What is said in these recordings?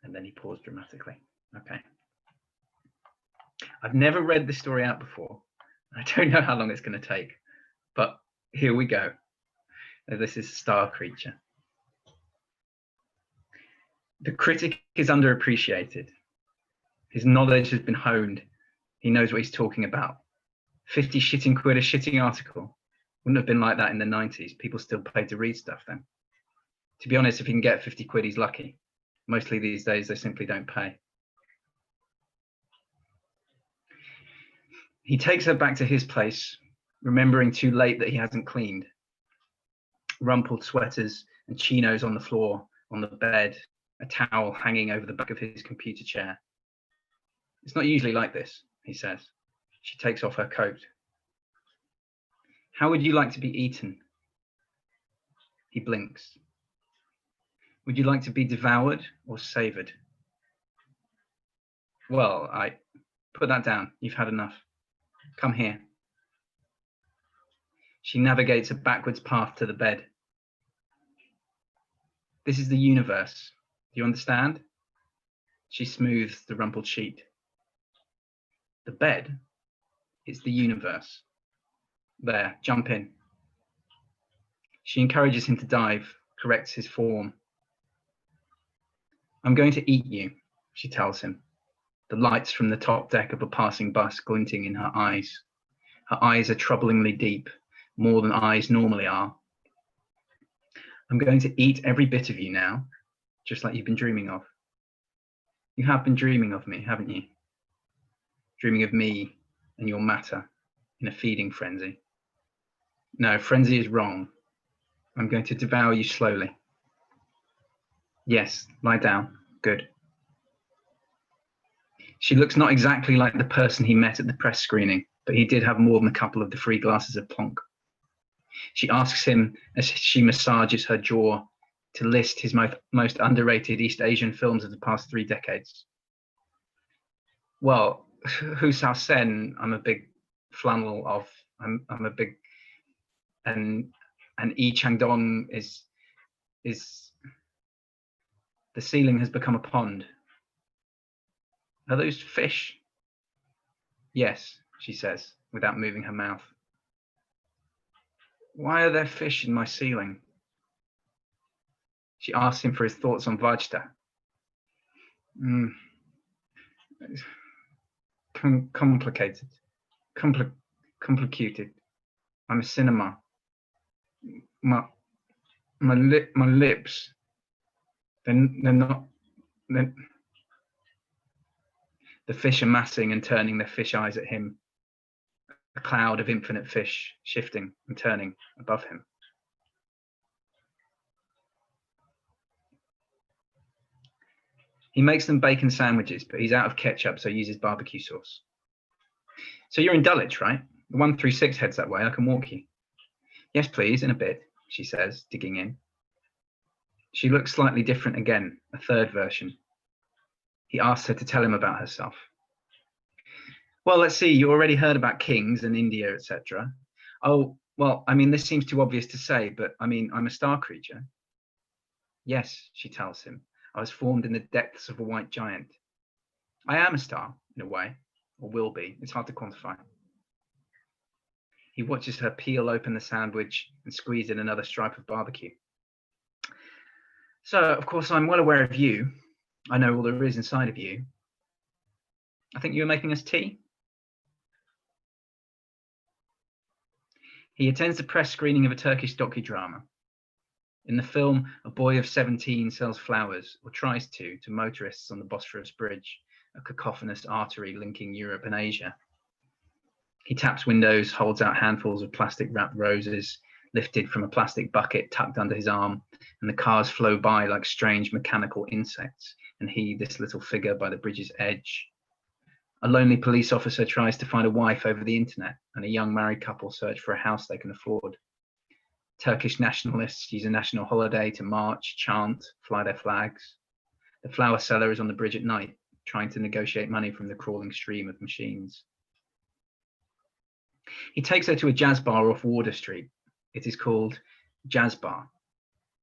And then he paused dramatically. Okay. I've never read this story out before. I don't know how long it's going to take, but here we go. This is Star Creature. The critic is underappreciated. His knowledge has been honed. He knows what he's talking about. 50 shitting quid a shitting article. Wouldn't have been like that in the 90s. People still paid to read stuff then. To be honest, if he can get 50 quid, he's lucky. Mostly these days, they simply don't pay. He takes her back to his place, remembering too late that he hasn't cleaned. Rumpled sweaters and chinos on the floor, on the bed, a towel hanging over the back of his computer chair. It's not usually like this, he says. She takes off her coat. How would you like to be eaten? He blinks. Would you like to be devoured or savoured? Well, put that down. You've had enough. Come here. She navigates a backwards path to the bed. This is the universe. Do you understand? She smooths the rumpled sheet. The bed is the universe. There, jump in. She encourages him to dive, corrects his form. I'm going to eat you, she tells him, the lights from the top deck of a passing bus glinting in her eyes. Her eyes are troublingly deep, more than eyes normally are. I'm going to eat every bit of you now, just like you've been dreaming of. You have been dreaming of me, haven't you? Dreaming of me and your matter in a feeding frenzy. No, frenzy is wrong. I'm going to devour you slowly. Yes, lie down. Good. She looks not exactly like the person he met at the press screening, but he did have more than a couple of the free glasses of plonk. She asks him as she massages her jaw to list his most underrated East Asian films of the past 3 decades. Well, Hu Sao Sen, I'm a big flannel of. I'm a big, and Yi Chang Dong is the ceiling has become a pond. Are those fish? Yes, she says, without moving her mouth. Why are there fish in my ceiling? She asks him for his thoughts on Vajda. Complicated. Complicated. I'm a cinema. My lips. They're not. The fish are massing and turning their fish eyes at him. A cloud of infinite fish shifting and turning above him. He makes them bacon sandwiches, but he's out of ketchup, so he uses barbecue sauce. So you're in Dulwich, right? The 136 heads that way. I can walk you. Yes, please, in a bit, she says, digging in. She looks slightly different again, a third version. He asks her to tell him about herself. Well, let's see, you already heard about kings and India, etc. Oh, well, I mean, this seems too obvious to say, but I mean, I'm a star creature. Yes, she tells him. I was formed in the depths of a white giant. I am a star, in a way, or will be. It's hard to quantify. He watches her peel open the sandwich and squeeze in another stripe of barbecue. So, of course, I'm well aware of you. I know all there is inside of you. I think you were making us tea? He attends the press screening of a Turkish docudrama. In the film, a boy of 17 sells flowers, or tries to motorists on the Bosphorus Bridge, a cacophonous artery linking Europe and Asia. He taps windows, holds out handfuls of plastic-wrapped roses, lifted from a plastic bucket tucked under his arm, and the cars flow by like strange mechanical insects, and he, this little figure by the bridge's edge. A lonely police officer tries to find a wife over the internet, and a young married couple search for a house they can afford. Turkish nationalists use a national holiday to march, chant, fly their flags. The flower seller is on the bridge at night, trying to negotiate money from the crawling stream of machines. He takes her to a jazz bar off Wardour Street. It is called Jazz Bar.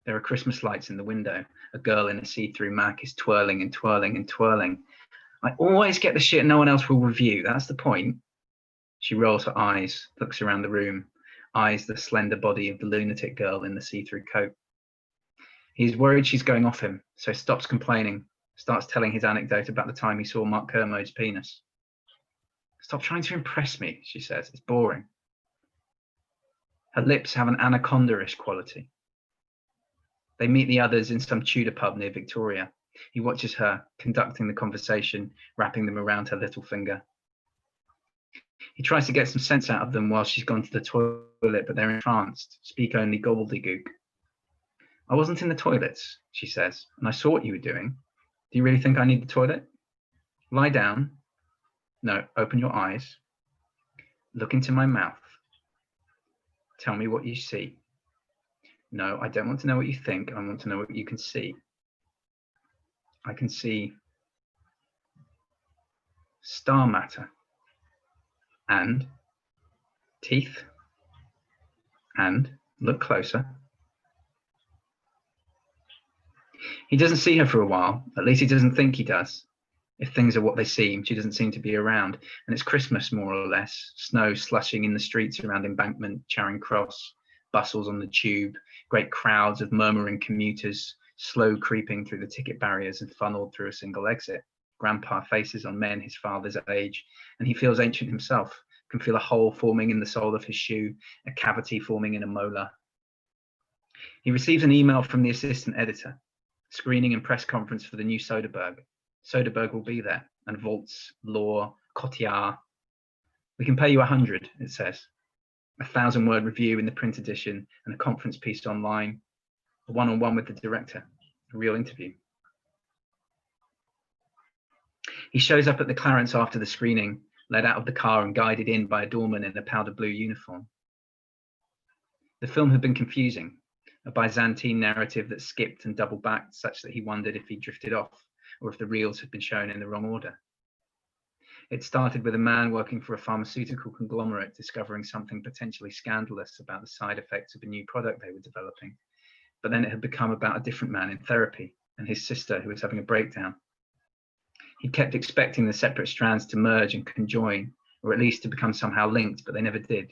There are Christmas lights in the window. A girl in a see-through mac is twirling and twirling and twirling. I always get the shit no one else will review. That's the point. She rolls her eyes, looks around the room, eyes the slender body of the lunatic girl in the see-through coat. He's worried she's going off him, so stops complaining, starts telling his anecdote about the time he saw Mark Kermode's penis. Stop trying to impress me, she says. It's boring. Her lips have an anaconda-ish quality. They meet the others in some Tudor pub near Victoria. He watches her, conducting the conversation, wrapping them around her little finger. He tries to get some sense out of them while she's gone to the toilet, but they're entranced, speak only gobbledygook. I wasn't in the toilets, she says, and I saw what you were doing. Do you really think I need the toilet? Lie down. No, open your eyes. Look into my mouth. Tell me what you see. No, I don't want to know what you think. I want to know what you can see. I can see star matter and teeth and look closer. He doesn't see her for a while. At least he doesn't think he does. If things are what they seem, she doesn't seem to be around. And it's Christmas, more or less. Snow slushing in the streets around Embankment, Charing Cross, bustles on the tube, great crowds of murmuring commuters, slow creeping through the ticket barriers and funneled through a single exit. Grandpa faces on men his father's age, and he feels ancient himself, can feel a hole forming in the sole of his shoe, a cavity forming in a molar. He receives an email from the assistant editor, screening and press conference for the new Soderbergh. Soderbergh will be there, and Waltz, Law, Cotillard. We can pay you 100, it says. A 1,000-word review in the print edition and a conference piece online, a one-on-one with the director, a real interview. He shows up at the Clarence after the screening, led out of the car and guided in by a doorman in a powder blue uniform. The film had been confusing, a Byzantine narrative that skipped and double-backed such that he wondered if he drifted off or if the reels had been shown in the wrong order. It started with a man working for a pharmaceutical conglomerate discovering something potentially scandalous about the side effects of a new product they were developing. But then it had become about a different man in therapy and his sister who was having a breakdown. He kept expecting the separate strands to merge and conjoin, or at least to become somehow linked, but they never did.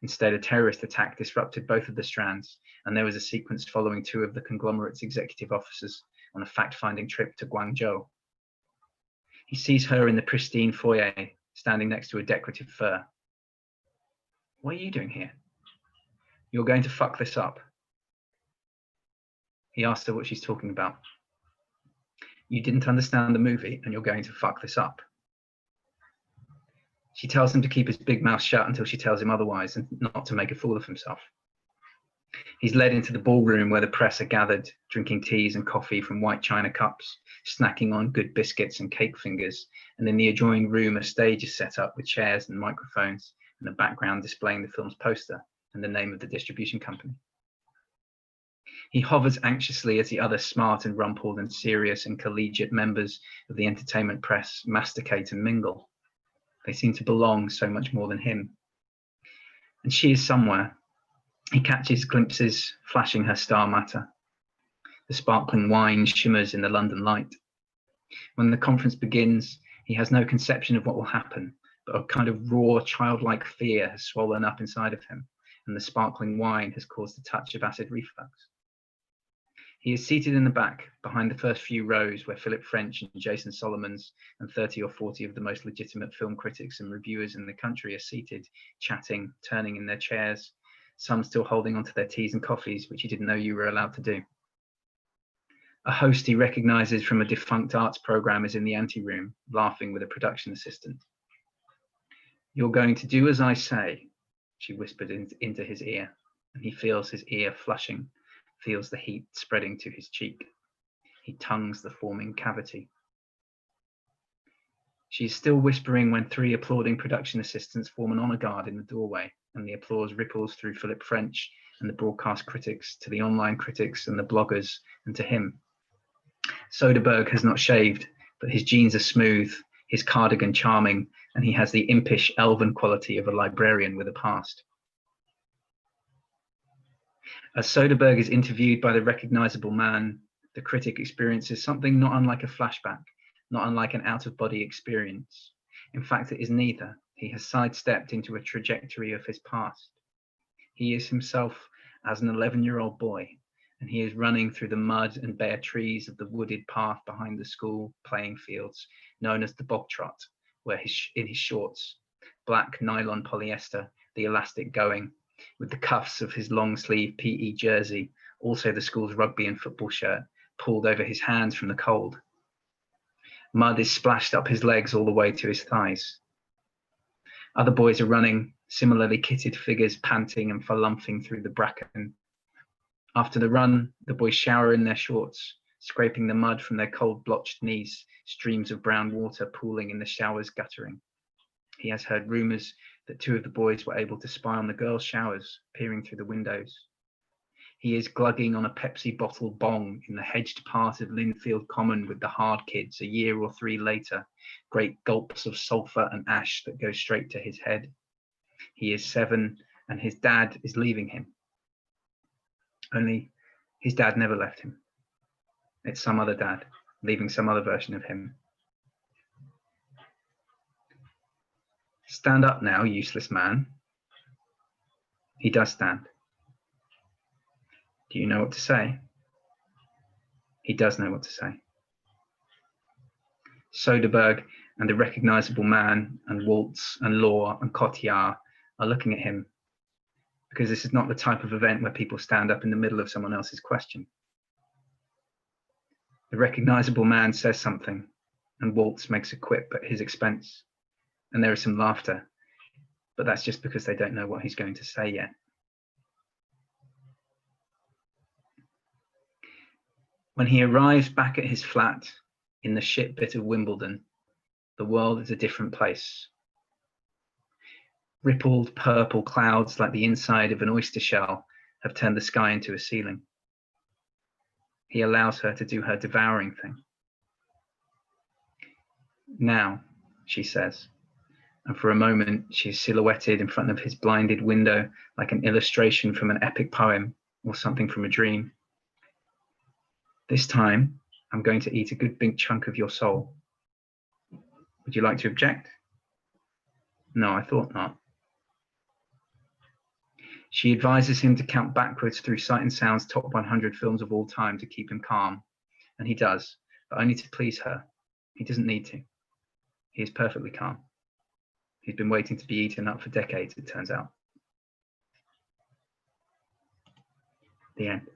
Instead, a terrorist attack disrupted both of the strands, and there was a sequence following two of the conglomerate's executive officers on a fact-finding trip to Guangzhou. He sees her in the pristine foyer, standing next to a decorative fir. What are you doing here? You're going to fuck this up. He asks her what she's talking about. You didn't understand the movie and you're going to fuck this up. She tells him to keep his big mouth shut until she tells him otherwise and not to make a fool of himself. He's led into the ballroom where the press are gathered, drinking teas and coffee from white china cups, snacking on good biscuits and cake fingers, and in the adjoining room a stage is set up with chairs and microphones and a background displaying the film's poster and the name of the distribution company. He hovers anxiously as the other smart and rumpled and serious and collegiate members of the entertainment press masticate and mingle. They seem to belong so much more than him. And she is somewhere. He catches glimpses flashing her star matter. The sparkling wine shimmers in the London light. When the conference begins, he has no conception of what will happen, but a kind of raw, childlike fear has swollen up inside of him, and the sparkling wine has caused a touch of acid reflux. He is seated in the back, behind the first few rows where Philip French and Jason Solomons and 30 or 40 of the most legitimate film critics and reviewers in the country are seated, chatting, turning in their chairs, some still holding onto their teas and coffees, which he didn't know you were allowed to do. A host he recognizes from a defunct arts program is in the anteroom, laughing with a production assistant. You're going to do as I say, she whispered into his ear, and he feels his ear flushing, feels the heat spreading to his cheek. He tongues the forming cavity. She is still whispering when three applauding production assistants form an honor guard in the doorway, and the applause ripples through Philip French and the broadcast critics to the online critics and the bloggers and to him. Soderbergh has not shaved, but his jeans are smooth, his cardigan charming, and he has the impish elven quality of a librarian with a past. As Soderbergh is interviewed by the recognizable man, the critic experiences something not unlike a flashback, not unlike an out-of-body experience. In fact, it is neither. He has sidestepped into a trajectory of his past. He is himself as an 11-year-old boy, and he is running through the mud and bare trees of the wooded path behind the school playing fields, known as the bog trot, where in his shorts, black nylon polyester, the elastic going, with the cuffs of his long-sleeve PE jersey, also the school's rugby and football shirt, pulled over his hands from the cold. Mud is splashed up his legs all the way to his thighs. Other boys are running, similarly kitted figures panting and falumphing through the bracken. After the run, the boys shower in their shorts, scraping the mud from their cold blotched knees, streams of brown water pooling in the showers guttering. He has heard rumours that 2 of the boys were able to spy on the girls' showers, peering through the windows. He is glugging on a Pepsi bottle bong in the hedged part of Linfield Common with the hard kids a year or 3 later, great gulps of sulphur and ash that go straight to his head. He is 7 and his dad is leaving him. Only his dad never left him. It's some other dad, leaving some other version of him. Stand up now, useless man. He does stand. Do you know what to say? He does know what to say. Soderbergh and the recognizable man and Waltz and Law and Cotillard are looking at him, because this is not the type of event where people stand up in the middle of someone else's question. The recognizable man says something, and Waltz makes a quip at his expense, and there is some laughter, but that's just because they don't know what he's going to say yet. When he arrives back at his flat in the shit bit of Wimbledon, the world is a different place. Rippled purple clouds like the inside of an oyster shell have turned the sky into a ceiling. He allows her to do her devouring thing. Now, she says, and for a moment she is silhouetted in front of his blinded window like an illustration from an epic poem or something from a dream. This time, I'm going to eat a good big chunk of your soul. Would you like to object? No, I thought not. She advises him to count backwards through Sight and Sound's top 100 films of all time to keep him calm, and he does, but only to please her. He doesn't need to. He is perfectly calm. He's been waiting to be eaten up for decades, it turns out. The end.